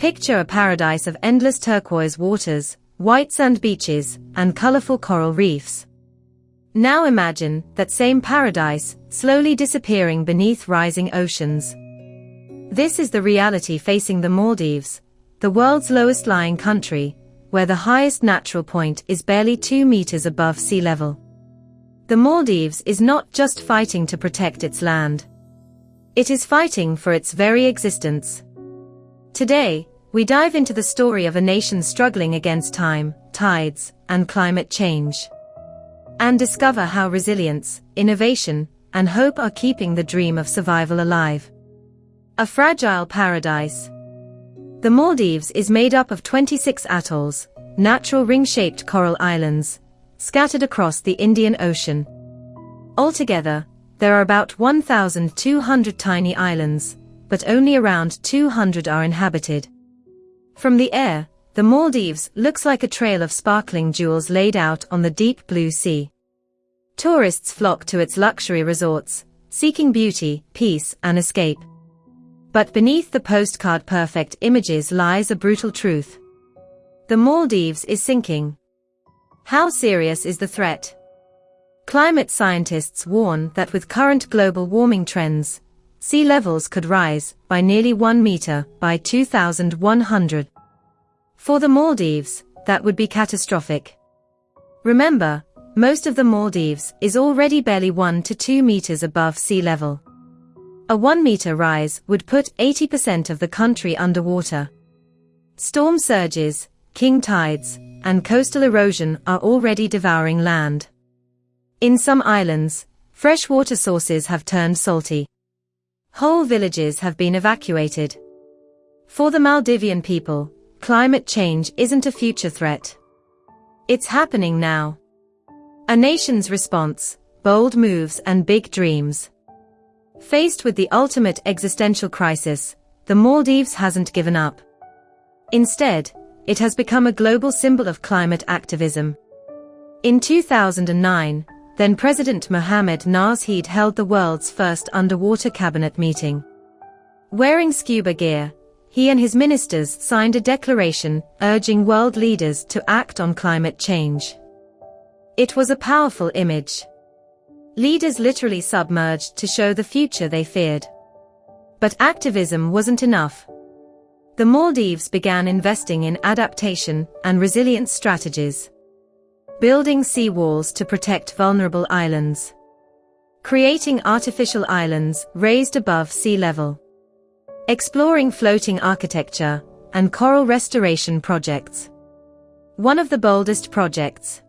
Picture a paradise of endless turquoise waters, white sand beaches, and colorful coral reefs. Now imagine that same paradise, slowly disappearing beneath rising oceans. This is the reality facing the Maldives, the world's lowest lying country, where the highest natural point is barely 2 meters above sea level. The Maldives is not just fighting to protect its land. It is fighting for its very existence. Today, we dive into the story of a nation struggling against time, tides, and climate change. And discover how resilience, innovation, and hope are keeping the dream of survival alive. A fragile paradise. The Maldives is made up of 26 atolls, natural ring-shaped coral islands, scattered across the Indian Ocean. Altogether, there are about 1,200 tiny islands, but only around 200 are inhabited. From the air, the Maldives looks like a trail of sparkling jewels laid out on the deep blue sea. Tourists flock to its luxury resorts, seeking beauty, peace, and escape. But beneath the postcard-perfect images lies a brutal truth. The Maldives is sinking. How serious is the threat? Climate scientists warn that with current global warming trends, sea levels could rise by nearly 1 meter by 2100. For the Maldives, that would be catastrophic. Remember, most of the Maldives is already barely 1 to 2 meters above sea level. A 1-meter rise would put 80% of the country underwater. Storm surges, king tides, and coastal erosion are already devouring land. In some islands, fresh water sources have turned salty. Whole villages have been evacuated. For the Maldivian people, climate change isn't a future threat. It's happening now. A nation's response, bold moves and big dreams. Faced with the ultimate existential crisis, the Maldives hasn't given up. Instead, it has become a global symbol of climate activism. In 2009, then-President Mohammed Nasheed held the world's first underwater cabinet meeting. Wearing scuba gear, he and his ministers signed a declaration urging world leaders to act on climate change. It was a powerful image. Leaders literally submerged to show the future they feared. But activism wasn't enough. The Maldives began investing in adaptation and resilience strategies. Building seawalls to protect vulnerable islands. Creating artificial islands raised above sea level. Exploring floating architecture and coral restoration projects. One of the boldest projects.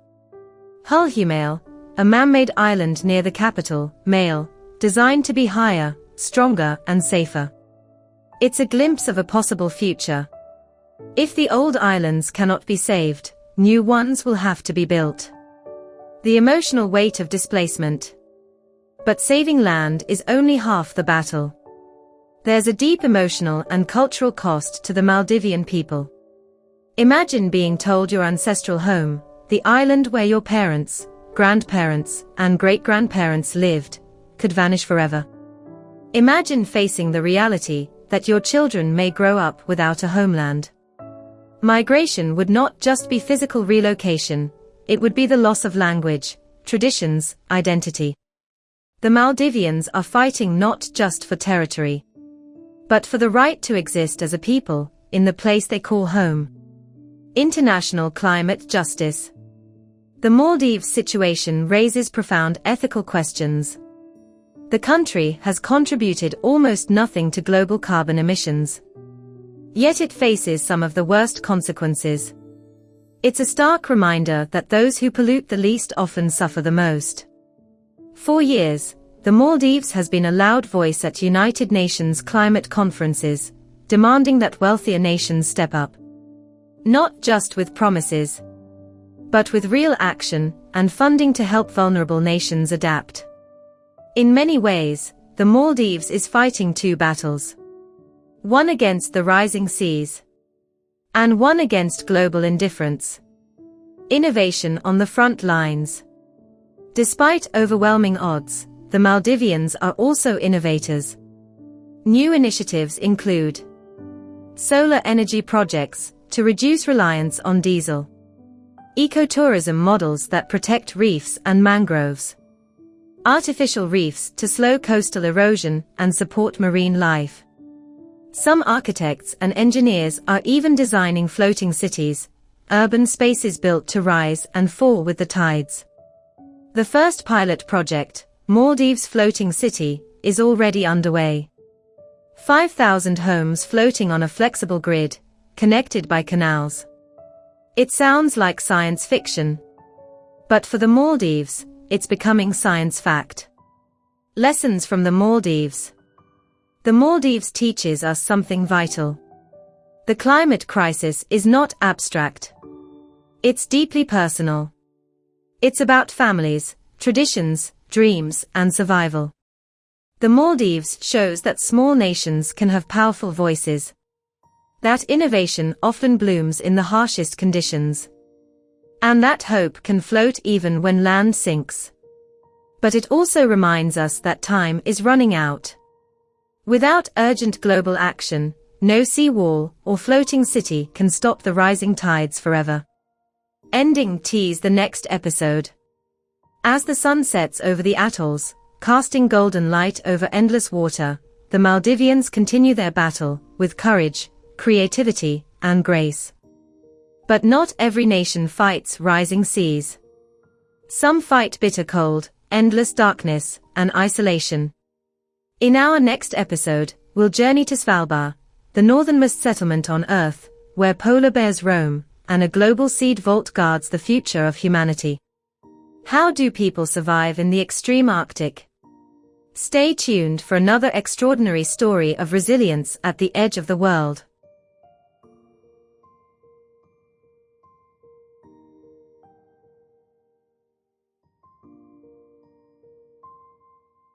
Hulhumail, a man-made island near the capital, Male, designed to be higher, stronger, and safer. It's a glimpse of a possible future. If the old islands cannot be saved, new ones will have to be built. The emotional weight of displacement. But saving land is only half the battle. There's a deep emotional and cultural cost to the Maldivian people. Imagine being told your ancestral home, the island where your parents, grandparents, and great-grandparents lived, could vanish forever. Imagine facing the reality that your children may grow up without a homeland. Migration would not just be physical relocation, it would be the loss of language, traditions, identity. The Maldivians are fighting not just for territory, but for the right to exist as a people, in the place they call home. International climate justice. The Maldives situation raises profound ethical questions. The country has contributed almost nothing to global carbon emissions. Yet it faces some of the worst consequences. It's a stark reminder that those who pollute the least often suffer the most. For years, the Maldives has been a loud voice at United Nations climate conferences, demanding that wealthier nations step up. Not just with promises, but with real action and funding to help vulnerable nations adapt. In many ways, the Maldives is fighting two battles. One against the rising seas, and one against global indifference. Innovation on the front lines. Despite overwhelming odds, the Maldivians are also innovators. New initiatives include Solar energy projects to reduce reliance on diesel. Ecotourism models that protect reefs and mangroves. Artificial reefs to slow coastal erosion and support marine life. Some architects and engineers are even designing floating cities, urban spaces built to rise and fall with the tides. The first pilot project, Maldives Floating City, is already underway. 5,000 homes floating on a flexible grid, connected by canals. It sounds like science fiction. But for the Maldives, it's becoming science fact. Lessons from the Maldives. The Maldives teaches us something vital. The climate crisis is not abstract. It's deeply personal. It's about families, traditions, dreams, and survival. The Maldives shows that small nations can have powerful voices. That innovation often blooms in the harshest conditions. And that hope can float even when land sinks. But it also reminds us that time is running out. Without urgent global action, no seawall or floating city can stop the rising tides forever. Ending tease the next episode. As the sun sets over the atolls, casting golden light over endless water, the Maldivians continue their battle with courage, creativity, and grace. But not every nation fights rising seas. Some fight bitter cold, endless darkness, and isolation. In our next episode, we'll journey to Svalbard, the northernmost settlement on Earth, where polar bears roam, and a global seed vault guards the future of humanity. How do people survive in the extreme Arctic? Stay tuned for another extraordinary story of resilience at the edge of the world.